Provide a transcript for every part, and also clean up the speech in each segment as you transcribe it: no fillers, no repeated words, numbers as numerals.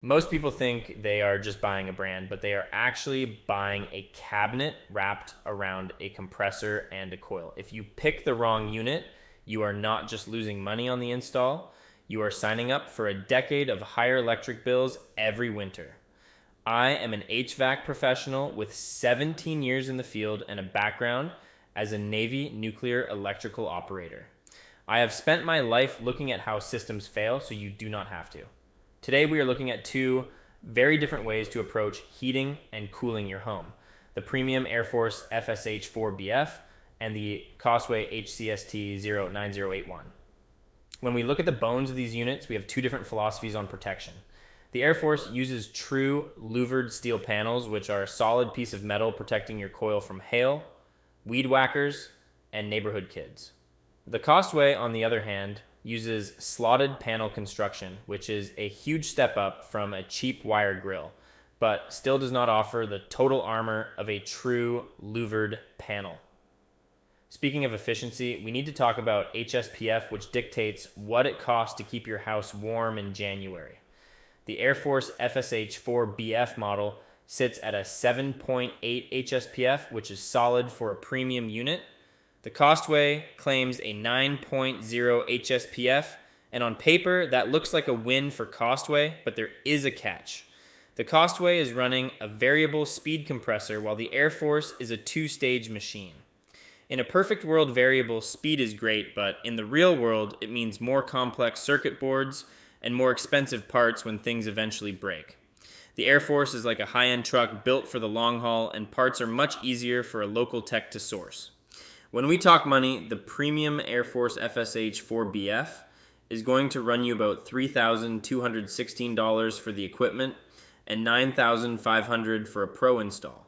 Most people think they are just buying a brand, but they are actually buying a cabinet wrapped around a compressor and a coil. If you pick the wrong unit, you are not just losing money on the install, you are signing up for a decade of higher electric bills every winter. I am an HVAC professional with 17 years in the field and a background as a Navy nuclear electrical operator. I have spent my life looking at how systems fail so you do not have to. Today we are looking at two very different ways to approach heating and cooling your home. The premium AireForce FSH4BF and the Costway HCST09081. When we look at the bones of these units, we have two different philosophies on protection. The AireForce uses true louvered steel panels, which are a solid piece of metal protecting your coil from hail, weed whackers, and neighborhood kids. The Costway, on the other hand, uses slotted panel construction, which is a huge step up from a cheap wire grill, but still does not offer the total armor of a true louvered panel. Speaking of efficiency, we need to talk about HSPF, which dictates what it costs to keep your house warm in January. The AireForce FSH4BF model sits at a 7.8 HSPF, which is solid for a premium unit. The Costway claims a 9.0 HSPF, and on paper, that looks like a win for Costway, but there is a catch. The Costway is running a variable speed compressor, while the AireForce is a two-stage machine. In a perfect world, variable speed is great, but in the real world, it means more complex circuit boards and more expensive parts when things eventually break. The AireForce is like a high-end truck built for the long haul, and parts are much easier for a local tech to source. When we talk money, the premium AireForce FSH4BF is going to run you about $3,216 for the equipment and $9,500 for a pro install.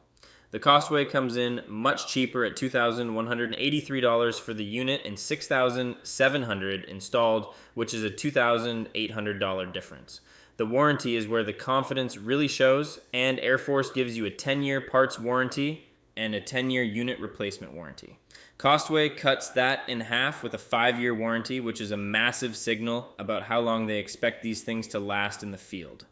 The Costway comes in much cheaper at $2,183 for the unit and $6,700 installed, which is a $2,800 difference. The warranty is where the confidence really shows, and AireForce gives you a 10-year parts warranty and a 10-year unit replacement warranty. Costway cuts that in half with a 5-year warranty, which is a massive signal about how long they expect these things to last in the field.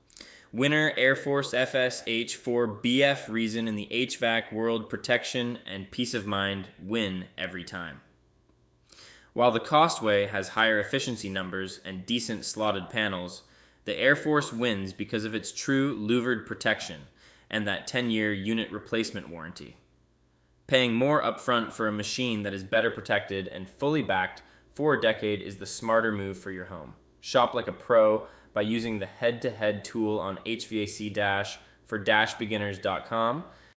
Winner AireForce FSH4BF reason in the HVAC world: protection and peace of mind win every time. While the Costway has higher efficiency numbers and decent slotted panels, the AireForce wins because of its true louvered protection and that 10-year unit replacement warranty. Paying more upfront for a machine that is better protected and fully backed for a decade is the smarter move for your home. Shop like a pro by using the head-to-head tool on HVAC Dash for dashbeginners.com